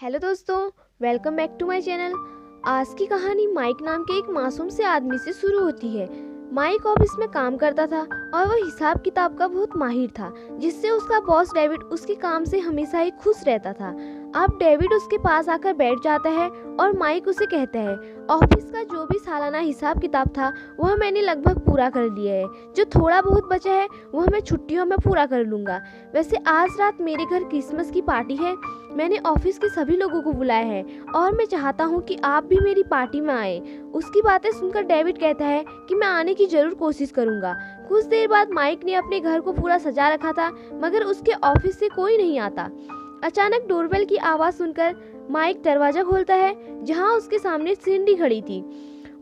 Hello दोस्तों, welcome back to my channel. आज की कहानी माइक नाम के एक मासूम से आदमी से शुरू होती है। माइक ऑफिस में काम करता था और वह हिसाब किताब का बहुत माहिर था, जिससे उसका बॉस डेविड उसके काम से हमेशा ही खुश रहता था। अब डेविड उसके पास आकर बैठ जाता है और माइक उसे कहता है, ऑफिस का जो भी सालाना हिसाब किताब था वह मैंने लगभग पूरा कर लिया है। जो थोड़ा बहुत बचा है वह मैं छुट्टियों में पूरा कर लूँगा। वैसे आज रात मेरे घर क्रिसमस की पार्टी है। मैंने ऑफिस के सभी लोगों को बुलाया है और मैं चाहता हूँ कि आप भी मेरी पार्टी में आए। उसकी बातें सुनकर डेविड कहता है कि मैं आने की जरूर कोशिश करूँगा। कुछ देर बाद माइक ने अपने घर को पूरा सजा रखा था, मगर उसके ऑफिस से कोई नहीं आता। अचानक डोरबेल की आवाज़ सुनकर माइक दरवाज़ा खोलता है, जहाँ उसके सामने सिंडी खड़ी थी।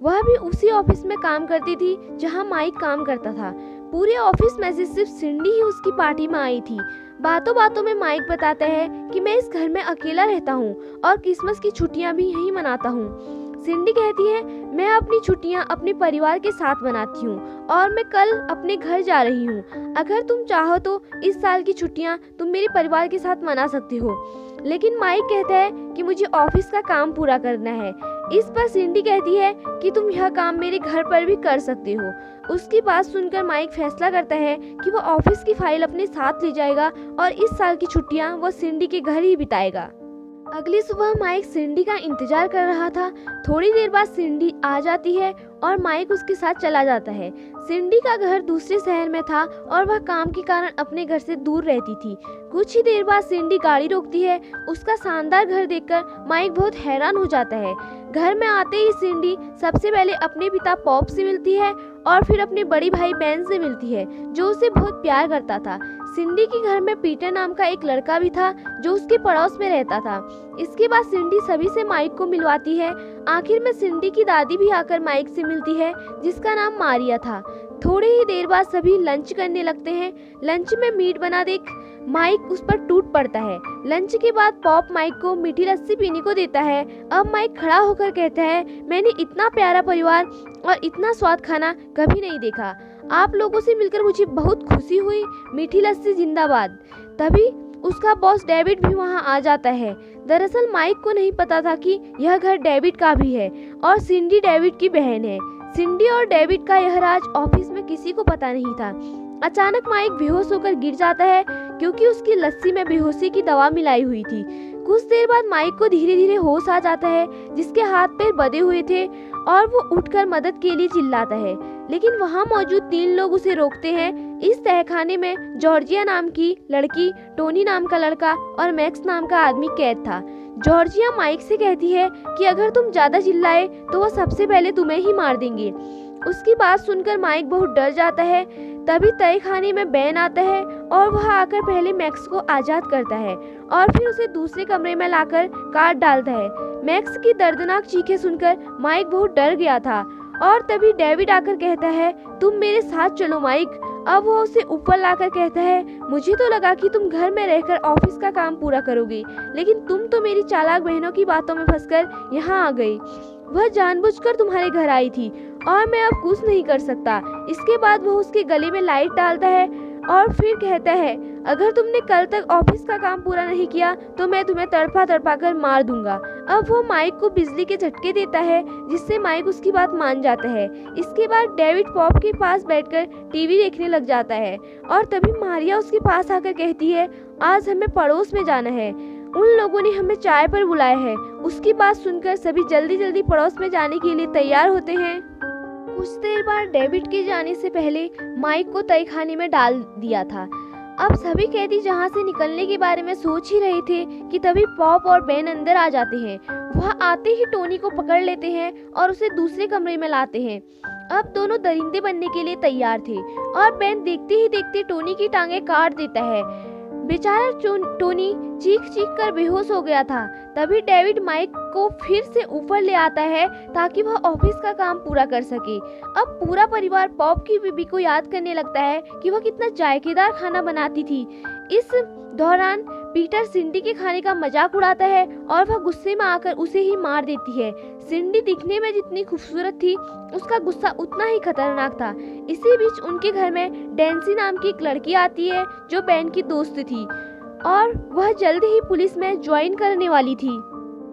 वह भी उसी ऑफिस में काम करती थी जहाँ माइक काम करता था। पूरे ऑफिस में से सिर्फ सिंडी ही उसकी पार्टी में आई थी। बातों बातों में माइक बताता है कि मैं इस घर में अकेला रहता हूँ और क्रिसमस की छुट्टियाँ भी यहीं मनाता हूँ। सिंडी कहती है, मैं अपनी छुट्टियाँ अपने परिवार के साथ मनाती हूँ और मैं कल अपने घर जा रही हूँ। अगर तुम चाहो तो इस साल की छुट्टियाँ तुम मेरे परिवार के साथ मना सकती हो। लेकिन माइक कहता है कि मुझे ऑफिस का काम पूरा करना है। इस पर सिंडी कहती है कि तुम यह काम मेरे घर पर भी कर सकते हो। उसकी बात सुनकर माइक फैसला करता है कि वह ऑफिस की फाइल अपने साथ ले जाएगा और इस साल की छुट्टियां वह सिंडी के घर ही बिताएगा। अगली सुबह माइक सिंडी का इंतजार कर रहा था। थोड़ी देर बाद सिंडी आ जाती है और माइक उसके साथ चला जाता है। सिंडी का घर दूसरे शहर में था और वह काम के कारण अपने घर से दूर रहती थी। कुछ ही देर बाद सिंडी गाड़ी रोकती है। उसका शानदार घर देखकर माइक बहुत हैरान हो जाता है। घर में आते ही सिंडी सबसे पहले अपने पिता पॉप से मिलती है और फिर अपने बड़ी भाई बेन से मिलती है, जो उसे बहुत प्यार करता था। सिंडी के घर में पीटर नाम का एक लड़का भी था जो उसके पड़ोस में रहता था। इसके बाद सिंडी सभी से माइक को मिलवाती है। आखिर में सिंडी की दादी भी आकर माइक से मिलती है, जिसका नाम मारिया था। थोड़ी ही देर बाद सभी लंच करने लगते हैं। लंच में मीट बना देख माइक उस पर टूट पड़ता है। लंच के बाद पॉप माइक को मीठी लस्सी पीने को देता है। अब माइक खड़ा होकर कहता है, मैंने इतना प्यारा परिवार और इतना स्वाद खाना कभी नहीं देखा। आप लोगों से मिलकर मुझे बहुत खुशी हुई। मीठी लस्सी जिंदाबाद। तभी उसका बॉस डेविड भी वहां आ जाता है। दरअसल माइक को नहीं पता था कि यह घर डेविड का भी है और सिंडी डेविड की बहन है। सिंडी और डेविड का यह राज ऑफिस में किसी को पता नहीं था। अचानक माइक बेहोश होकर गिर जाता है, क्योंकि उसकी लस्सी में बेहोशी की दवा मिलाई हुई थी। कुछ देर बाद माइक को धीरे धीरे होश आ जाता है, जिसके हाथ पैर बंधे हुए थे, और वो उठकर मदद के लिए चिल्लाता है। लेकिन वहां मौजूद 3 लोग उसे रोकते हैं। इस तहखाने में जॉर्जिया नाम की लड़की, टोनी नाम का लड़का और मैक्स नाम का आदमी कैद था। जॉर्जिया माइक से कहती है कि अगर तुम ज्यादा चिल्लाए तो वो सबसे पहले तुम्हें ही मार देंगे। उसकी बात सुनकर माइक बहुत डर जाता है। तभी तहखाने में बेन आता है और वह आकर पहले मैक्स को आजाद करता है और फिर उसे दूसरे कमरे में लाकर काट डालता है। मैक्स की दर्दनाक चीखें सुनकर माइक बहुत डर गया था और तभी डेविड आकर कहता है, तुम मेरे साथ चलो माइक। अब वो उसे ऊपर लाकर कहता है, मुझे तो लगा कि तुम घर में रहकर ऑफिस का काम पूरा करोगे, लेकिन तुम तो मेरी चालाक बहनों की बातों में फंसकर यहाँ आ गई। वह जानबूझकर तुम्हारे घर आई थी और मैं अब कुछ नहीं कर सकता। इसके बाद वो उसके गले में लाइट डालता है और फिर कहता है, अगर तुमने कल तक ऑफिस का काम पूरा नहीं किया तो मैं तुम्हें तड़पा तड़पा कर मार दूंगा। अब वो माइक को बिजली के झटके देता है, जिससे माइक उसकी बात मान जाता है। इसके बाद डेविड पॉप के पास बैठकर टीवी देखने लग जाता है और तभी मारिया उसके पास आकर कहती है, आज हमें पड़ोस में जाना है। उन लोगों ने हमें चाय पर बुलाया है। उसकी बात सुनकर सभी जल्दी जल्दी पड़ोस में जाने के लिए तैयार होते हैं। कुछ देर बाद डेविड के जाने से पहले माइक को तहखाने में डाल दिया था। अब सभी कैदी जहां से निकलने के बारे में सोच ही रहे थे कि तभी पॉप और बेन अंदर आ जाते हैं। वह आते ही टोनी को पकड़ लेते हैं और उसे दूसरे कमरे में लाते हैं। अब दोनों दरिंदे बनने के लिए तैयार थे और बेन देखते ही देखते टोनी की टांगें काट देता है। बेचारा टोनी चीख चीख कर बेहोश हो गया था। तभी डेविड माइक को फिर से ऊपर ले आता है ताकि वह ऑफिस का काम पूरा कर सके। अब पूरा परिवार पॉप की बीबी को याद करने लगता है कि वह कितना जायकेदार खाना बनाती थी। इस दौरान पीटर सिंडी के खाने का मजाक उड़ाता है और वह गुस्से में आकर उसे ही मार देती है। सिंडी दिखने में जितनी खूबसूरत थी, उसका गुस्सा उतना ही खतरनाक था। इसी बीच उनके घर में डैन्सी नाम की एक लड़की आती है जो बेन की दोस्त थी। और वह जल्द ही पुलिस में ज्वाइन करने वाली थी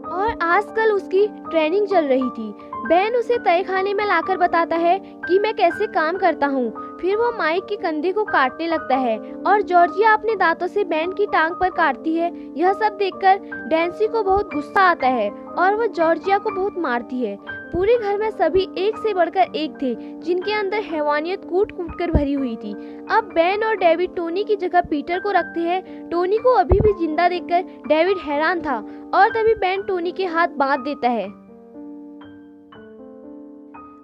और आजकल उसकी ट्रेनिंग चल रही थी। बेन उसे तहखाने में लाकर बताता है कि मैं कैसे काम करता हूँ। फिर वो माइक के कंधे को काटने लगता है और जॉर्जिया अपने दांतों से बेन की टांग पर काटती है। यह सब देखकर डैन्सी को बहुत गुस्सा आता है और वह जॉर्जिया को बहुत मारती है। पूरे घर में सभी एक से बढ़कर एक थे जिनके अंदर हैवानियत कूट कूट कर भरी हुई थी। अब बेन और डेविड टोनी की जगह पीटर को रखते हैं। टोनी को अभी भी जिंदा देखकर डेविड हैरान था और तभी बेन टोनी के हाथ बांध देता है।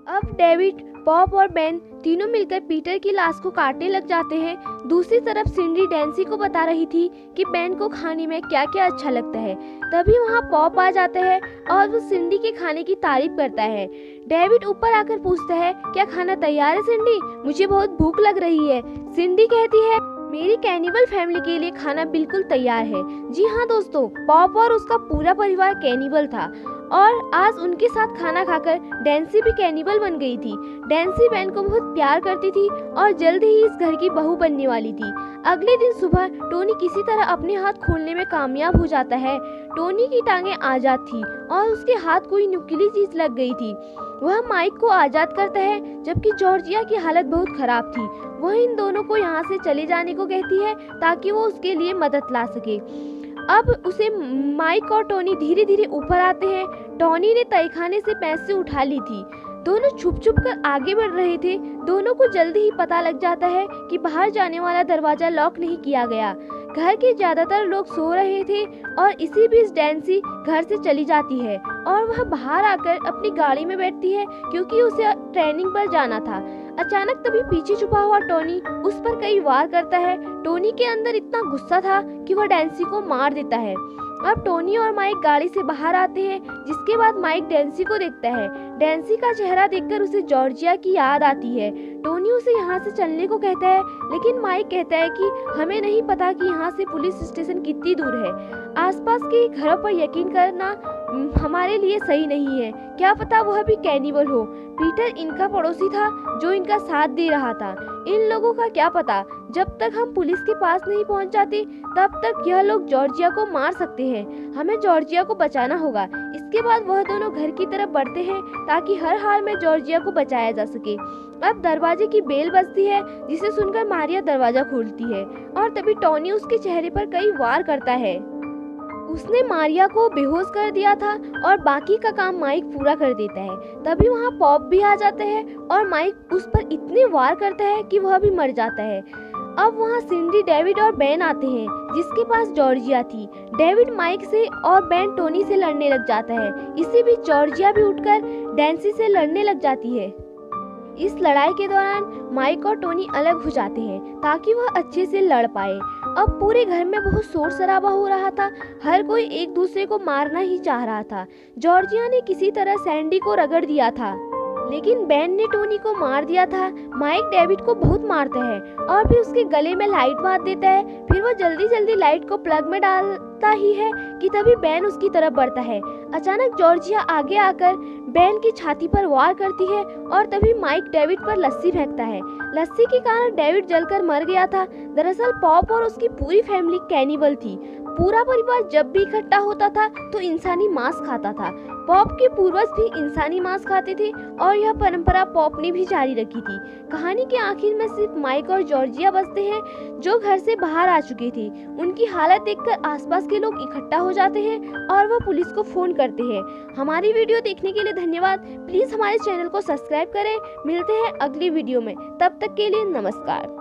अब डेविड, पॉप और बेन तीनों मिलकर पीटर की लाश को काटने लग जाते हैं। दूसरी तरफ सिंडी डैन्सी को बता रही थी कि बेन को खाने में क्या क्या अच्छा लगता है। तभी वहाँ पॉप आ जाता है और वो सिंडी के खाने की तारीफ करता है। डेविड ऊपर आकर पूछता है, क्या खाना तैयार है सिंडी? मुझे बहुत भूख लग रही है। सिंडी कहती है, मेरी कैनिबल फैमिली के लिए खाना बिल्कुल तैयार है। जी हाँ दोस्तों, पॉप और उसका पूरा परिवार कैनिबल था और आज उनके साथ खाना खाकर डैन्सी भी कैनिबल बन गई थी। डैन्सी बेन को बहुत प्यार करती थी और जल्द ही इस घर की बहू बनने वाली थी। अगले दिन सुबह टोनी किसी तरह अपने हाथ खोलने में कामयाब हो जाता है। टोनी की टांगें आजाद थी और उसके हाथ कोई नुकीली चीज लग गई थी। वह माइक को आजाद करता है जबकि जॉर्जिया की हालत बहुत खराब थी। वह इन दोनों को यहाँ से चले जाने को कहती है ताकि वो उसके लिए मदद ला सके। अब उसे माइक और टोनी धीरे धीरे ऊपर आते हैं। टोनी ने तहखाने से पैसे उठा ली थी। दोनों छुप छुप कर आगे बढ़ रहे थे। दोनों को जल्दी ही पता लग जाता है कि बाहर जाने वाला दरवाजा लॉक नहीं किया गया। घर के ज्यादातर लोग सो रहे थे और इसी बीच डैन्सी घर से चली जाती है और वह बाहर आकर अपनी गाड़ी में बैठती है क्योंकि उसे ट्रेनिंग पर जाना था। अचानक तभी पीछे छुपा हुआ टोनी उस पर कई वार करता है। टोनी के अंदर इतना गुस्सा था कि वह डैन्सी को मार देता है। अब टोनी और माइक गाड़ी से बाहर आते हैं, जिसके बाद माइक डैन्सी को देखता है। डैन्सी का चेहरा देखकर उसे जॉर्जिया की याद आती है। टोनी उसे यहाँ से चलने को कहता है, लेकिन माइक कहता है कि हमें नहीं पता कि यहाँ से पुलिस स्टेशन कितनी दूर है। आसपास के घरों पर यकीन करना हमारे लिए सही नहीं है। क्या पता वह भी कैनिबल हो। पीटर इनका पड़ोसी था जो इनका साथ दे रहा था। इन लोगों का क्या पता, जब तक हम पुलिस के पास नहीं पहुंच जाते तब तक यह लोग जॉर्जिया को मार सकते हैं। हमें जॉर्जिया को बचाना होगा। इसके बाद वह दोनों घर की तरफ बढ़ते हैं ताकि हर हाल में जॉर्जिया को बचाया जा सके। अब दरवाजे की बेल बजती है, जिसे सुनकर मारिया दरवाजा खोलती है और तभी टोनी उसके चेहरे पर कई वार करता है। उसने मारिया को बेहोश कर दिया था और बाकी का काम माइक पूरा कर देता है। तभी वहाँ पॉप भी आ जाता है और माइक उस पर इतने वार करता है कि वह भी मर जाता है। अब वहाँ सिंडी, डेविड और बेन आते हैं, जिसके पास जॉर्जिया थी। डेविड माइक से और बेन टोनी से लड़ने लग जाता है। इसी बीच जॉर्जिया भी उठकर डैन्सी से लड़ने लग जाती है। इस लड़ाई के दौरान माइक और टोनी अलग हो जाते हैं ताकि वह अच्छे से लड़ पाए। अब पूरे घर में बहुत शोर शराबा हो रहा था। हर कोई एक दूसरे को मारना ही चाह रहा था। जॉर्जिया ने किसी तरह सैंडी को रगड़ दिया था, लेकिन बेन ने टोनी को मार दिया था। माइक डेविड को बहुत मारता है और फिर उसके गले में लाइट बांध देता है। फिर वह जल्दी जल्दी लाइट को प्लग में डालता ही है कि तभी बेन उसकी तरफ बढ़ता है। अचानक जॉर्जिया आगे आकर बेन की छाती पर वार करती है और तभी माइक डेविड पर लस्सी फेंकता है। लस्सी के कारण डेविड जलकर मर गया था। दरअसल पॉप और उसकी पूरी फैमिली कैनिबल थी। पूरा परिवार जब भी इकट्ठा होता था तो इंसानी मांस खाता था। पॉप के पूर्वज भी इंसानी मांस खाते थे और यह परंपरा पॉप ने भी जारी रखी थी। कहानी के आखिर में सिर्फ माइक और जॉर्जिया बचते हैं जो घर से बाहर आ चुके थे। उनकी हालत देखकर आसपास के लोग इकट्ठा हो जाते हैं और वह पुलिस को फोन करते हैं। हमारी वीडियो देखने के लिए धन्यवाद। प्लीज हमारे चैनल को सब्सक्राइब करें। मिलते हैं अगली वीडियो में, तब तक के लिए नमस्कार।